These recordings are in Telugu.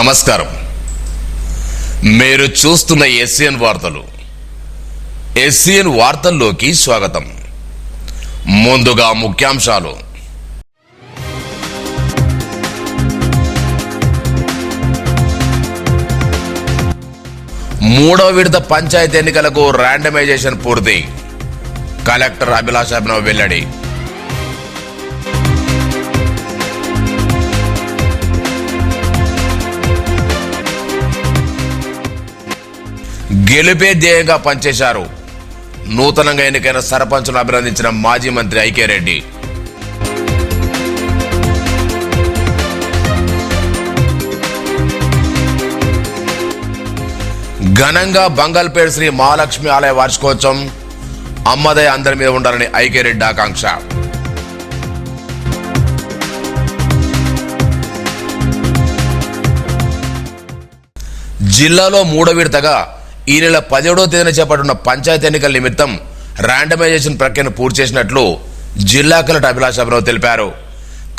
నమస్కారం. మీరు చూస్తున్న ఎస్సీఎన్ వార్తలు. ఎస్సీఎన్ వార్తల్లోకి స్వాగతం. ముందుగా ముఖ్యాంశాలు. మూడవ విడత పంచాయతీ ఎన్నికలకు ర్యాండమైజేషన్ పూర్తి. కలెక్టర్ అభిలాష్ అభినవ్ వెల్లడి. గెలుపే ధ్యేయంగా పనిచేశారు. నూతనంగా ఎన్నికైన సర్పంచ్ను అభినందించిన మాజీ మంత్రి ఐకే రెడ్డి. ఘనంగా బంగల్పేట్ శ్రీ మహాలక్ష్మి ఆలయ వార్షికోత్సవం. అమ్మదయ అందరి మీద ఉండాలని ఐకే రెడ్డి ఆకాంక్ష. జిల్లాలో మూడో విడతగా ఈ నెల 17వ తేదీన చేపట్టిన పంచాయతీ ఎన్నికల నిమిత్తం ర్యాండమైజేషన్ ప్రక్రియను పూర్తి చేసినట్లు జిల్లా కలెక్టర్ అభిలాష్ అభినవ్ తెలిపారు.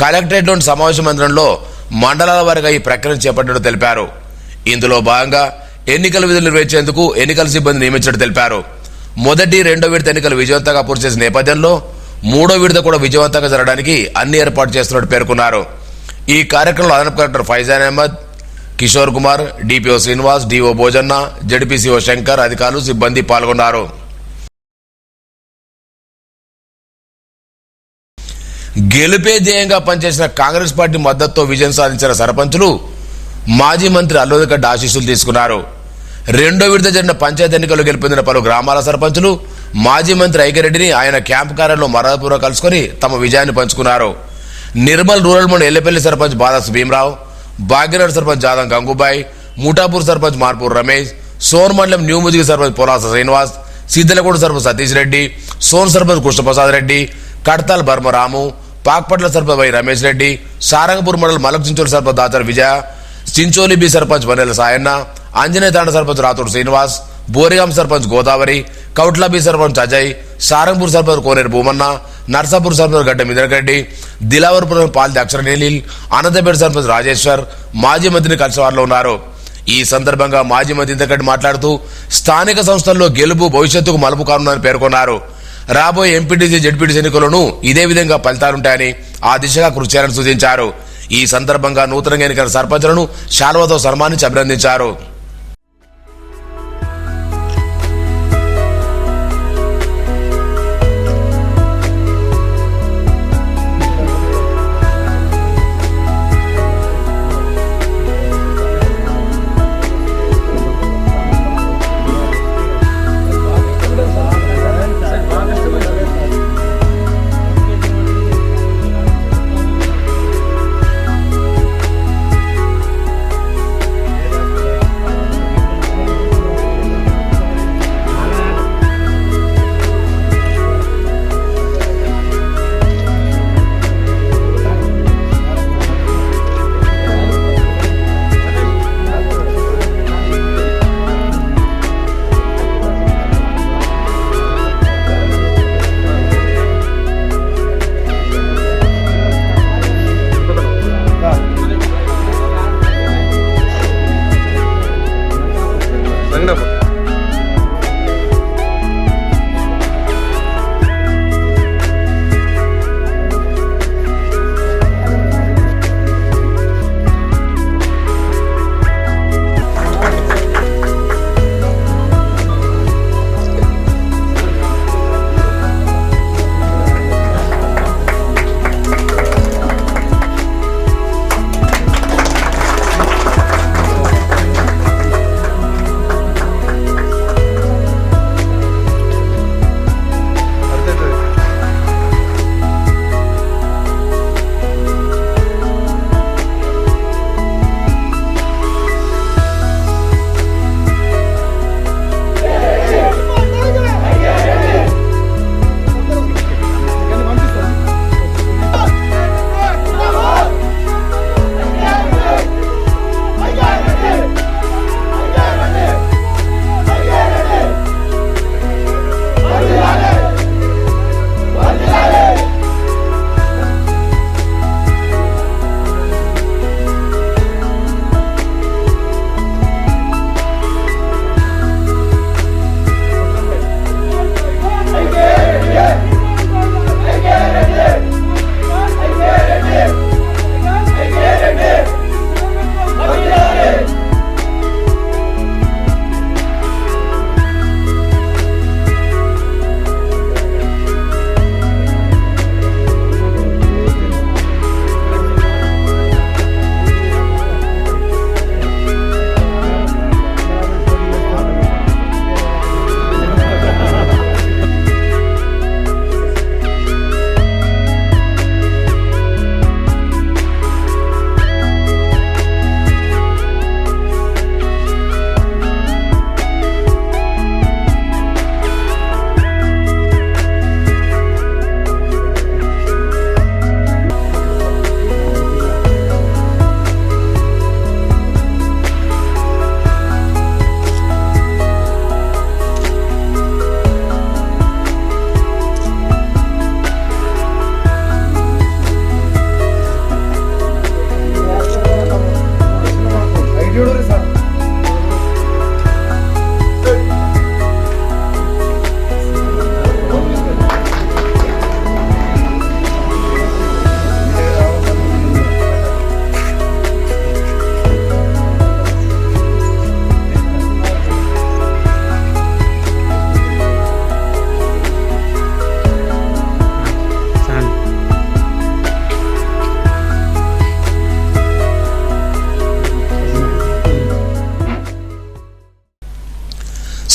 కలెక్టరేట్లోని సమావేశ మందిరంలో మండలాల వారీగా ఈ ప్రక్రియను చేపట్టినట్లు తెలిపారు. ఇందులో భాగంగా ఎన్నికల విధులు నిర్వహించేందుకు ఎన్నికల సిబ్బంది నియమించినట్టు తెలిపారు. మొదటి, రెండో విడత ఎన్నికలు విజయవంతంగా పూర్తి చేసిన నేపథ్యంలో మూడో విడత కూడా విజయవంతంగా జరగడానికి అన్ని ఏర్పాటు చేస్తున్నట్టు పేర్కొన్నారు. ఈ కార్యక్రమంలో అదనపు collector Faizan Ahmed, Kishore Kumar, DPO Srinivas, DO Bhojanna, ZPCO Shankar, అధికారులు, సిబ్బంది పాల్గొన్నారు. గెలుపే ధ్యేయంగా పనిచేసిన కాంగ్రెస్ పార్టీ మద్దతుతో విజయం సాధించిన సర్పంచులు మాజీ మంత్రి అల్లుదగడ్డ ఆశీస్సులు తీసుకున్నారు. రెండో విడత జరిగిన పంచాయతీ ఎన్నికల్లో గెలుపొందిన పలు గ్రామాల సర్పంచులు మాజీ మంత్రి ఐకిరెడ్డిని ఆయన క్యాంపు కార్యాలయంలో మరదపూర్వ కలుసుకుని తమ విజయాన్ని పంచుకున్నారు. నిర్మల్ రూరల్ మండలి ఎల్లపల్లి సర్పంచ్ బాదాస్ భీమరావు, భాగ్యనగర్ సర్పంచ్ జాదం గంగూబాయ్, ముఠాపూర్ సర్పంచ్ మార్పూర్ రమేష్, సోన్ మండలం న్యూ ముజిగి సర్పంచ్ పొలాస శ్రీనివాస్, సిద్దలగూడ సర్పంచ్ సతీష్ రెడ్డి, సోన్ సర్పంచ్ కృష్ణప్రసాద్ రెడ్డి, కడతాల్ బర్మరాము, పాక్పట్ల సర్పంచ్ వై రమేష్ రెడ్డి, సారంగపూర్ మండలం మలక్ చించోలి సర్పంచ్ దాచర్ విజయ, చించోలి బి సర్పంచ్ వనెల సాయన్న, ఆంజనేయ తాండ సర్పంచ్ రాతూరు శ్రీనివాస్, బోరిగాం సర్పంచ్ గోదావరి, కౌట్ల బి సర్పంచ్ అజయ్, సారంగపూర్ సర్పంచ్ కోనేరు భూమన్న, నర్సాపూర్ సర్పంచ్ గడ్డ మిదరగడ్డి, దిలావర్పురం పాల్ది అక్షరనీలిల్, అనంతపేట సర్పంచ్ రాజేశ్వర్ మాజీ మంత్రిని కలిసిన వారిలో ఉన్నారు. ఈ సందర్భంగా మాజీ మంత్రి ఇంతకటి మాట్లాడుతూ స్థానిక సంస్థల్లో గెలుపు భవిష్యత్తుకు మలుపు కానుందని పేర్కొన్నారు. రాబోయే ఎంపీటీసీ, జెడ్పీటీసీ ఎన్నికలను ఇదే విధంగా ఫలితాలుంటాయని ఆ దిశగా కృషి చేయాలని సూచించారు. ఈ సందర్భంగా నూతనంగా ఎన్నికైన సర్పంచులను శాల్వాతో సన్మానించి అభినందించారు.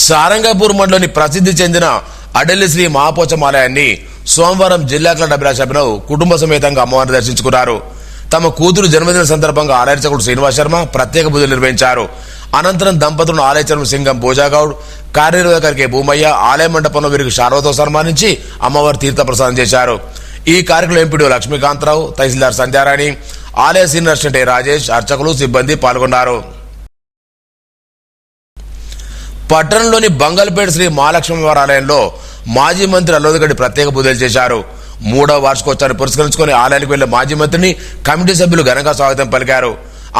సారంగపూర్ మండలోని ప్రసిద్ధి చెందిన అడలి శ్రీ మహాపోచమాలయాన్ని సోమవారం జిల్లా కలెక్టర్ అభిలాష్ కుటుంబ సమేతంగా అమ్మవారిని దర్శించుకున్నారు. తమ కూతురు జన్మదిన సందర్భంగా ఆలయ అర్చకుడు శ్రీనివాస్ శర్మ ప్రత్యేక పూజలు నిర్వహించారు. అనంతరం దంపతులను ఆలయ చైర్మన్ సింగం భోజాగౌడ్, కార్యనిర్వాహక భూమయ్య ఆలయ మండపంలో వీరికి శాల్వాతో సన్మానించి అమ్మవారి తీర్థప్రసాదం చేశారు. ఈ కార్యక్రమంలో ఎంపీడీ లక్ష్మీకాంతరావు, తహసీల్దార్ సంధ్యారాణి, ఆలయ సీనియర్ అసిస్టెంట్ రాజేష్, అర్చకులు, సిబ్బంది పాల్గొన్నారు. పట్టణంలోని బంగల్పేట శ్రీ మహాలక్ష్మి ఆలయంలో మాజీ మంత్రి అల్లోదగడ్డి ప్రత్యేక పూజలు చేశారు. 3వ వార్షికోత్సవాన్ని పురస్కరించుకుని ఆలయానికి వెళ్లిన మాజీ మంత్రిని కమిటీ సభ్యులు ఘనంగా స్వాగతం పలికారు.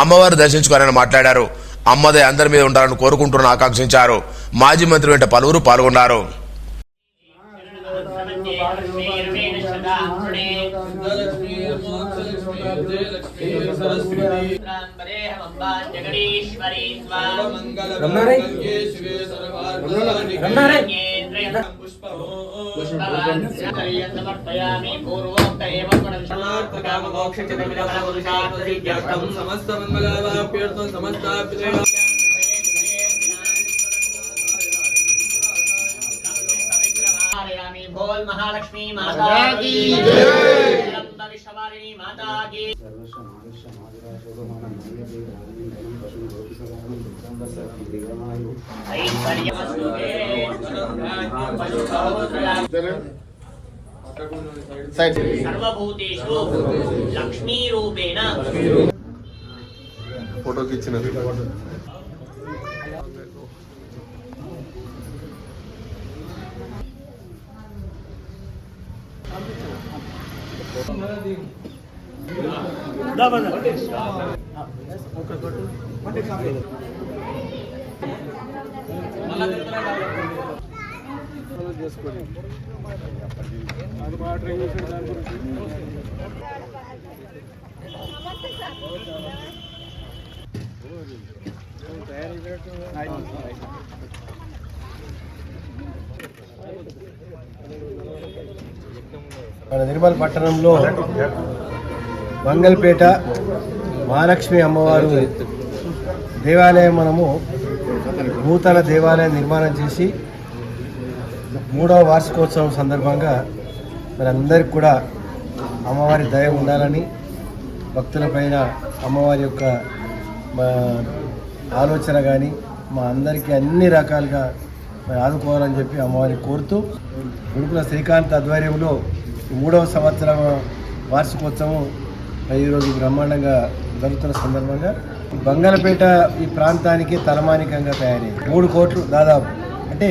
అమ్మవారు దర్శించుకుని మాట్లాడారు. అమ్మదే అందరి మీద ఉండాలని కోరుకుంటున్న ఆకాంక్షించారు. మాజీ మంత్రి వెంట పలువురు పాల్గొన్నారు. बोल महालक्ष्मी माता की जय, विश्ववारिणी माता की। सर्वभूतेषु लक्ष्मी रूपेण फोटो खींचना మన నిర్మల్ పట్టణంలో బంగల్పేట మహాలక్ష్మి అమ్మవారు దేవాలయం మనము నూతన దేవాలయం నిర్మాణం చేసి 3వ వార్షికోత్సవం సందర్భంగా మరి అందరికి కూడా అమ్మవారి దయ ఉండాలని, భక్తులపైన అమ్మవారి యొక్క ఆలోచన కానీ మా అందరికీ అన్ని రకాలుగా మరి ఆదుకోవాలని చెప్పి అమ్మవారిని కోరుతూ గురుకుల శ్రీకాంత్ ఆధ్వర్యంలో 3వ సంవత్సరం వార్షికోత్సవం ఈరోజు బ్రహ్మాండంగా జరుగుతున్న సందర్భంగా బంగళపేట ఈ ప్రాంతానికి తలమానికంగా తయారైంది. 3 కోట్లు దాదాపు, అంటే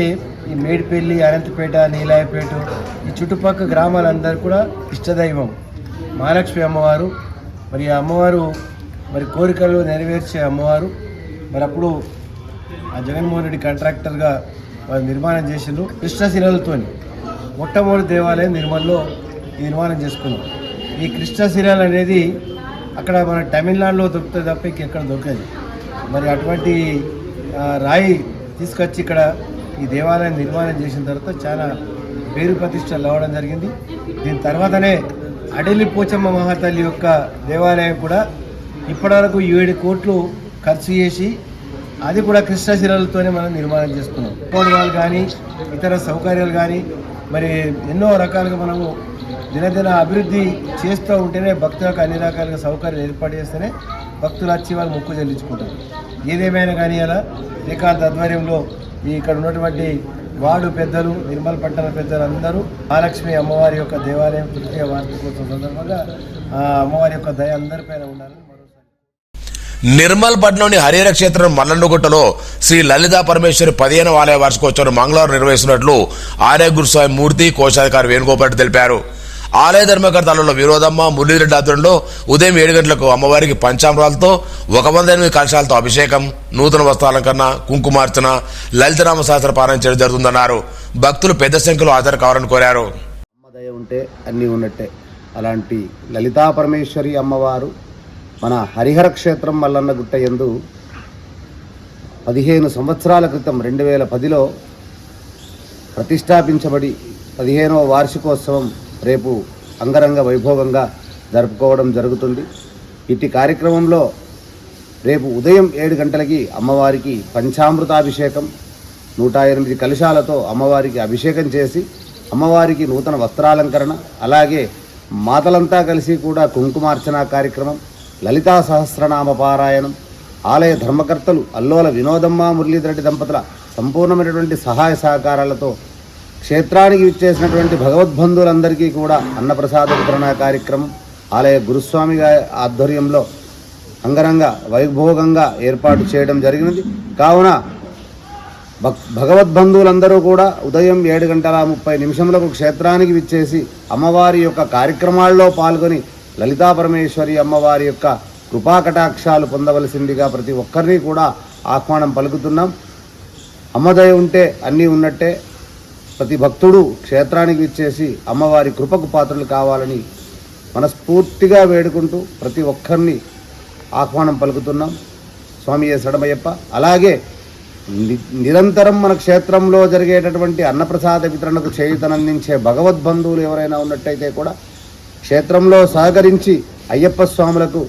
ఈ మేడిపల్లి, అనంతపేట, నీలాయపేట ఈ చుట్టుపక్కల గ్రామాలందరూ కూడా ఇష్టదైవం మహాలక్ష్మి అమ్మవారు. మరి ఆ అమ్మవారు మరి కోరికలు నెరవేర్చే అమ్మవారు. మరి అప్పుడు ఆ జగన్మోహన్ రెడ్డి కాంట్రాక్టర్గా వారు నిర్మాణం చేసిండ్రు. కృష్ణశిలలతోని మొట్టమొదటి దేవాలయం నిర్మల్లో నిర్మాణం చేసుకున్నాం. ఈ కృష్ణశిలలు అనేది అక్కడ మన తమిళనాడులో దొరుకుతుంది తప్ప ఎక్కడ దొరకదు. మరి అటువంటి రాయి తీసుకొచ్చి ఇక్కడ ఈ దేవాలయం నిర్మాణం చేసిన తర్వాత చాలా పేరు ప్రతిష్టలు రావడం జరిగింది. దీని తర్వాతనే అడలి పోచమ్మ మహాతల్లి యొక్క దేవాలయం కూడా ఇప్పటివరకు 7 కోట్లు ఖర్చు చేసి అది కూడా కృష్ణశిలలతోనే మనం నిర్మాణం చేసుకున్నాం. కోడవాళ్ళు కానీ ఇతర సౌకర్యాలు కానీ మరి ఎన్నో రకాలుగా మనము దినదిన అభివృద్ధి చేస్తూ ఉంటేనే భక్తులకు అన్ని రకాలుగా సౌకర్యాలు ఏర్పాటు చేస్తేనే భక్తులు వచ్చి వాళ్ళు మొక్కు చెల్లించుకుంటారు. ఏదేమైనా కానీ అలా శ్రీకాంత్ ఆధ్వర్యంలో ఇక్కడ ఉన్నటువంటి వార్డు పెద్దలు, నిర్మల్ పట్టణ పెద్దలు అందరూ మహాలక్ష్మి అమ్మవారి యొక్క దేవాలయం 3వ వార్షికోత్సవం సందర్భంగా అమ్మవారి యొక్క దయ అందరిపైన ఉండాలని నిర్మల్ పట్టణంలోని హరిహర క్షేత్రం మల్లన్నగుట్టలో శ్రీ లలితా పరమేశ్వరి 15వ ఆలయ వార్షికోత్సవం మంగళవారం నిర్వహిస్తున్నట్లు ఆలయ గురుస్వామి మూర్తి, కోశాధికారి వేణుగోపాల్ తెలిపారు. ఆలయ ధర్మకర్త అల్లుల విరోధమ్మ, మురళీరెడ్డి ఆధ్వర్యంలో ఉదయం 7 గంటలకు అమ్మవారికి పంచామృతాలతో 108 కలశాలతో అభిషేకం, నూతన వస్త్రాలంకరణ, కుంకుమార్చన, లలితనామ శాస్త్ర పారాయణ చేయడం జరుగుతుందన్నారు. భక్తులు పెద్ద సంఖ్యలో హాజరు కావాలని కోరారు. అమ్మదయ ఉంటే అన్నీ ఉన్నట్టే. అలాంటి లలితా పరమేశ్వరి అమ్మవారు మన హరిహర క్షేత్రం మల్లన్నగుట్ట యందు 15 సంవత్సరాల క్రితం 2010లో ప్రతిష్టాపించబడి 15వ వార్షికోత్సవం రేపు అంగరంగ వైభోగంగా జరుపుకోవడం జరుగుతుంది. ఇట్టి కార్యక్రమంలో రేపు ఉదయం 7 గంటలకి అమ్మవారికి పంచామృతాభిషేకం, 108 కలశాలతో అమ్మవారికి అభిషేకం చేసి అమ్మవారికి నూతన వస్త్రాలంకరణ, అలాగే మాతలంతా కలిసి కూడా కుంకుమార్చన కార్యక్రమం, లలితా సహస్రనామ పారాయణం, ఆలయ ధర్మకర్తలు అల్లోల వినోదమ్మ మురళీధరెడ్డి దంపతుల సంపూర్ణమైనటువంటి సహాయ సహకారాలతో క్షేత్రానికి విచ్చేసినటువంటి భగవద్బంధువులందరికీ కూడా అన్నప్రసాద వితరణ కార్యక్రమం ఆలయ గురుస్వామి ఆధ్వర్యంలో అంగరంగ వైభోగంగా ఏర్పాటు చేయడం జరిగినది. కావున భగవద్బంధువులందరూ కూడా ఉదయం 7:30 క్షేత్రానికి విచ్చేసి అమ్మవారి యొక్క కార్యక్రమాల్లో పాల్గొని లలితా పరమేశ్వరి అమ్మవారి యొక్క కృపాకటాక్షాలు పొందవలసిందిగా ప్రతి ఒక్కరిని కూడా ఆహ్వానం పలుకుతున్నాం. అమ్మదయ ఉంటే అన్నీ ఉన్నట్టే. ప్రతి భక్తుడు క్షేత్రానికి విచ్చేసి అమ్మవారి కృపకు పాత్రలు కావాలని మనస్ఫూర్తిగా వేడుకుంటూ ప్రతి ఒక్కరిని ఆహ్వానం పలుకుతున్నాం. స్వామియే శరణమయ్యప్ప. అలాగే నిరంతరం మన క్షేత్రంలో జరిగేటటువంటి అన్నప్రసాద వితరణకు చేయూతనందించే భగవద్బంధువులు ఎవరైనా ఉన్నట్టయితే కూడా క్షేత్రంలో సహకరించి అయ్యప్ప స్వాములకు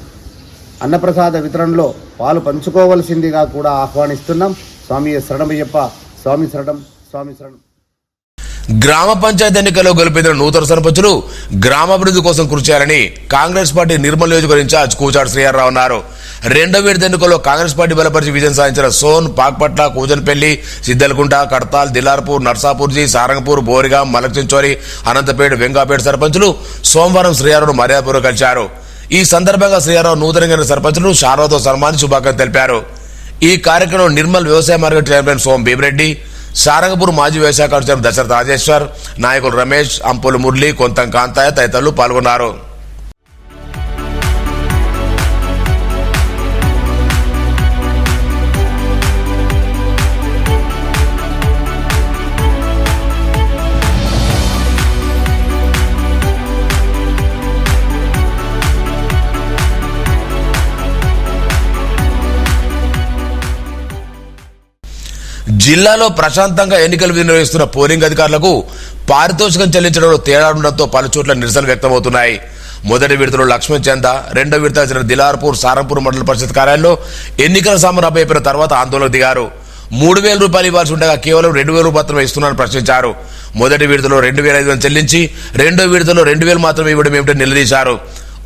అన్నప్రసాద వితరణలో పాలు పంచుకోవలసిందిగా కూడా ఆహ్వానిస్తున్నాం. స్వామియే శరణమయ్యప్ప. స్వామి శరణం, స్వామి శరణం. గ్రామ పంచాయతీ ఎన్నికల్లో గెలుపొందిన నూతన సర్పంచులు గ్రామాభివృద్ధి కోసం కృషి చేయాలని కాంగ్రెస్ పార్టీ నిర్మల్ నియోజకవర్గ ఇన్ఛార్జ్ కూచాడు శ్రీహర్రావు అన్నారు. రెండో విడత ఎన్నికల్లో కాంగ్రెస్ పార్టీ బలపరిచి విజయం సాధించిన సోన్, పాక్పట్ల, కూజన్పల్లి, సిద్దల్కుంట, కడతాల్, దిలార్పూర్, నర్సాపూర్జీ, సారంగపూర్, బోరిగాం, మలక్చించోరి, అనంతపేట, వెంగాపేట సర్పంచులు సోమవారం శ్రీహర్రావును మర్యాదపూర్వకంగా కలిశారు. ఈ సందర్భంగా శ్రీహర్రావు నూతనంగా సర్పంచులు షారాతో సన్మానించి శుభాకాంక్షలు తెలిపారు. ఈ కార్యక్రమంలో నిర్మల్ వ్యవసాయ మార్కెట్ చైర్మన్ సోమ్ భీమిరెడ్డి, సారంగపూర్ మాజీ వ్యవసాయ కార్యదర్శి దశరథ రాజేశ్వర్, నాయకులు రమేష్, అంపులు మురళి, కొంతం కాంతాయ తదితరులు పాల్గొన్నారు. జిల్లాలో ప్రశాంతంగా ఎన్నికలు నిర్వహిస్తున్న పోలింగ్ అధికారులకు పారితోషికం చెల్లించడంలో తేడా ఉండడంతో పలు చోట్ల నిరసనలు వ్యక్తమవుతున్నాయి. మొదటి విడతలో లక్ష్మణ్ చంద, రెండో విడత జరిగిన దిలార్పూర్, సారంపూర్ మండల పరిషత్ కార్యాలయంలో ఎన్నికల సామాను అయిపోయిన తర్వాత ఆందోళనకు దిగారు. 3,000 రూపాయలు ఇవ్వాల్సి ఉండగా కేవలం 2,000 మాత్రమే ఇస్తున్నారని ప్రశ్నించారు. మొదటి విడతలో 2,500 చెల్లించి రెండో విడతలో 2,000 మాత్రమే ఇవ్వడం ఏమిటని నిలదీశారు.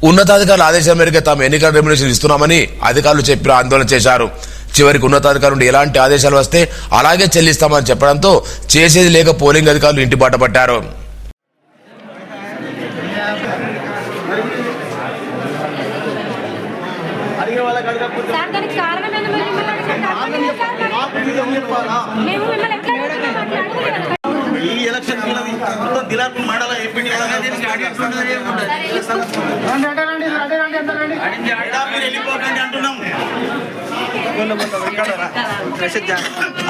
ఉన్నతాధికారుల ఆదేశాల మేరకు తాము ఎన్నికల రెమ్యునరేషన్ ఇస్తున్నామని అధికారులు చెప్పి ఆందోళన చేశారు. చివరికి ఉన్నతాధికారుల నుండి ఎలాంటి ఆదేశాలు వస్తే అలాగే చెల్లిస్తామని చెప్పడంతో చేసేది లేక పోలింగ్ అధికారులు ఇంటి బాట పట్టారు. ఈ ఎలక్షన్ దిలార్పూర్ మండల ఎంపీటీ వెళ్ళిపోకండి అంటున్నాం.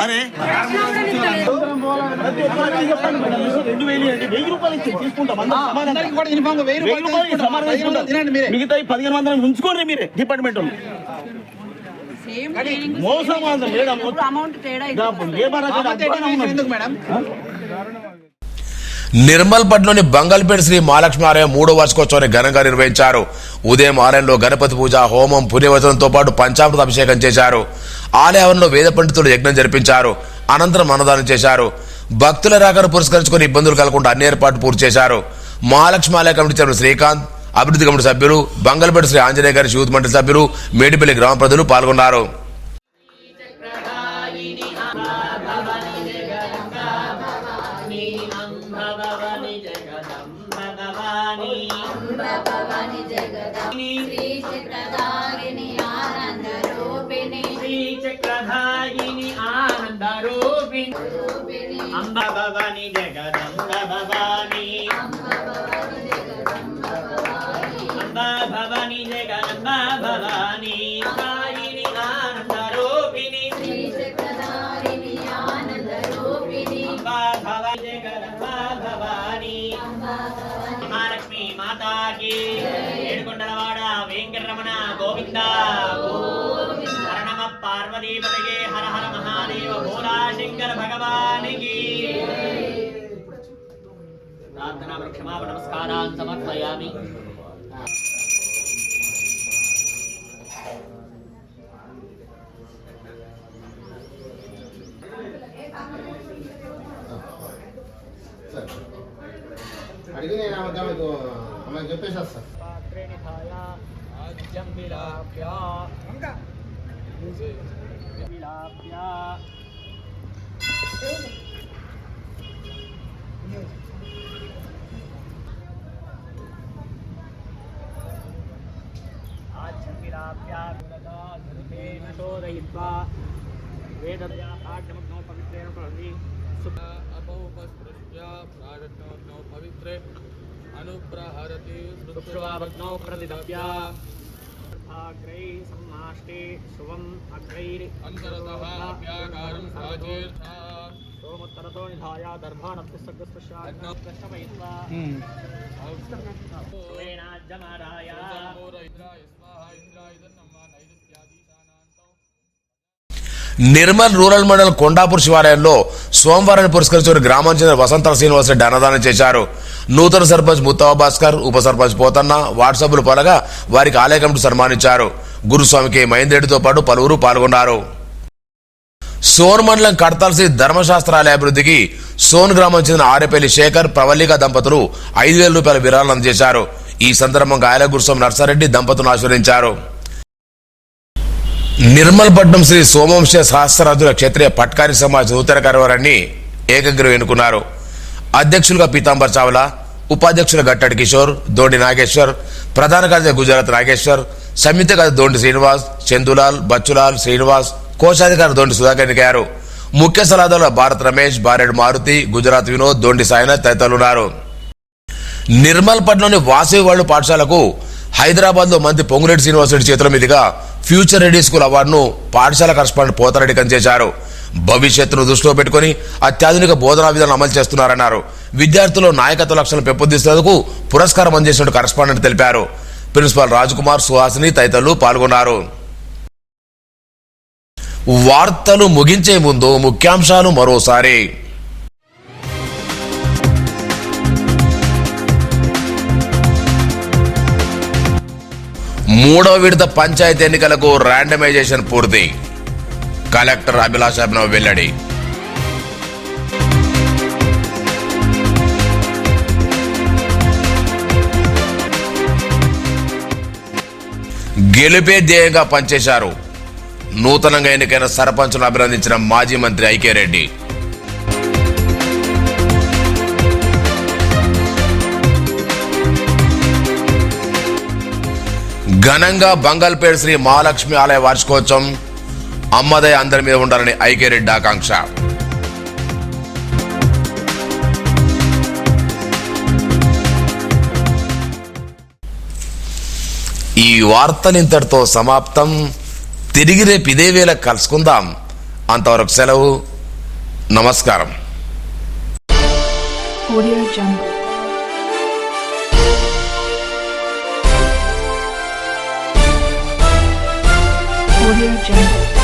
అరే 2,000 రూపాయలు ఇచ్చి తీసుకుంటాం. మిగతా 1,500 ఉంచుకోండి మీరే డిపార్ట్మెంట్ మోసం నిర్మల్ పట్నంలోని బంగల్పేట శ్రీ మహాలక్ష్మి ఆలయం 3వ వార్షికోత్సవాన్ని ఘనంగా నిర్వహించారు. ఉదయం ఆలయంలో గణపతి పూజ, హోమం, పుణ్యవచనంతో పాటు పంచామృత అభిషేకం చేశారు. ఆలయంలో వేద పండితులు యజ్ఞం జరిపించారు. అనంతరం అన్నదానం చేశారు. భక్తుల రాకను పురస్కరించుకుని ఇబ్బందులు కలగకుండా అన్ని ఏర్పాట్లు పూర్తి చేశారు. మహాలక్ష్మి ఆలయ కమిటీ చైర్మన్ శ్రీకాంత్, అభివృద్ధి కమిటీ సభ్యులు, బంగల్పేట శ్రీ ఆంజనేయ గారి యూత్ మండలి సభ్యులు, మేడిపల్లి గ్రామ ప్రజలు పాల్గొన్నారు. అంబ భవాని జగదంబ భవాని, అంబ భవాని జగదంబ భవాని, సాయిని ఆనంద రూపిణి, అంబ భవాని జగదంబ భవాని, మహాలక్ష్మి మాతాకి, ఏడుకొండలవాడ వెంకటరమణ గోవింద, హర నమ పార్వతీపతయే, హర హర మహాదేవ భోలా శంకర భగవానికి. ప్రార్థనా క్షమాపణ నమస్కారాన్ సమర్పయామి. అడిగి నేను ఆమెకు చెప్పేసి వస్తాను. పాత్రే నిధాయ ఆజ్యం విలాప్య విలాప్య ఆజ్యం విలాప్య విలదా ధృతేన శోదయిత్వా వేదవ్యా ఆజ్ఞమగ్నో పవిత్రేణ ప్రవృత్తి अपौपस्पृश्य प्रारब्धो पवित्रे अनुप्रहरति शुक्रवावग्नौ प्रतिदव्या अग्रै सम्माष्टे शुभम् अग्रैर् अन्तरतः अभ्याकारं राजेर्था सोमोत्तरतो निधाय दर्भाणत्तिस्सर्गस्पृश्याग्नौ दशमयित्वा सुवेनाज्यमादाय इंद्राय स्वाहा इंद्राय नमः नैऋत्यादीशानान्तौ నిర్మల్ రూరల్ మండలం కొండాపూర్ శివాలయంలో సోమవారాన్ని పురస్కరించుకుని గ్రామం చెందిన వసంత శ్రీనివాసరెడ్డి అన్నదానం చేశారు. నూతన సర్పంచ్ ముత్తవ భాస్కర్, ఉప సర్పంచ్ పోతన్న, వార్డు సభ్యులు పాల్గొనగా వారికి ఆలయ కమిటీ సన్మానించారు. గురుస్వామికి మహేంద్రెడ్డితో పాటు పలువురు పాల్గొన్నారు. సోన్ మండలం కడతాల్సి ధర్మశాస్త్రాలయ అభివృద్ధికి సోన్ గ్రామం చెందిన ఆరేపల్లి శేఖర్, ప్రవల్లిక దంపతులు 5,000 రూపాయల విరాళం అందజేశారు. ఈ సందర్భంగా ఆలయ గురుస్వామి నర్సారెడ్డి దంపతులను ఆశీర్వదించారు. నిర్మల్ పట్నం శ్రీ సోమవంశ సహస్రాధుల క్షత్రియ పట్కారి సమాజ్ నూతన కార్యవర్గాన్ని ఏకగ్రీవం ఎన్నుకున్నారు. అధ్యక్షులుగా పీతాంబర్ చావ్లా, ఉపాధ్యక్షులు గట్టడి కిషోర్, దోండి నాగేశ్వర్, ప్రధాన కార్యదర్శి గుజరాత్ నాగేశ్వర్, సంయుక్త కార్యదర్శి దోండి శ్రీనివాస్, చందులాల్, బచ్చులాల్, శ్రీనివాస్, కోశాధికారి దోండి సుధాకర్ ఎన్నికయ్యారు. ముఖ్య సలహాదారులు భారత్ రమేష్, బారెడ్ మారుతి, గుజరాత్ వినోద్, దోండి సాయినాథ్ తదితరులు ఉన్నారు. నిర్మల్ పట్నంలోని వాసవి వాళ్ళు పాఠశాలకు హైదరాబాద్ లో మంత్రి పొంగులేటి శ్రీనివాసరెడ్డి చేతుల మీదుగా ఫ్యూచర్ రెడీ స్కూల్ అవార్డును పాఠశాల కరస్పాండెంట్ పోతారెడ్డి అందజేశారు. భవిష్యత్తును దృష్టిలో పెట్టుకుని అత్యాధునిక బోధనా విధానం అమలు చేస్తున్నారన్నారు. విద్యార్థుల్లో నాయకత్వ లక్షణాలు పెంపొందిస్తేందుకు పురస్కారం అందజేసినట్టు కరస్పాండెంట్ తెలిపారు. ప్రిన్సిపాల్ రాజ్కుమార్, సుహాసిని తదితరులు పాల్గొన్నారు. వార్తలు ముగించే ముందు ముఖ్యాంశాలు మరోసారి. మూడవ విడత పంచాయతీ ఎన్నికలకు ర్యాండమైజేషన్ పూర్తి. కలెక్టర్ అభిలాష్ అభినవ్ వెల్లడి. గెలుపే ధ్యేయంగా పనిచేశారు. నూతనంగా ఎన్నికైన సర్పంచులను అభినందించిన మాజీ మంత్రి ఐకే రెడ్డి. ఘనంగా బంగల్పేట్ శ్రీ మహాలక్ష్మి ఆలయ వార్షికోత్సవం. అమ్మదయ అందరి మీద ఉండాలని ఐకే రెడ్డి ఆకాంక్ష. ఈ వార్తలు ఇంతటితో సమాప్తం. తిరిగి రేపు ఇదే వేళ కలుసుకుందాం. అంతవరకు సెలవు. నమస్కారం. Audio Jungle. Audio Jungle.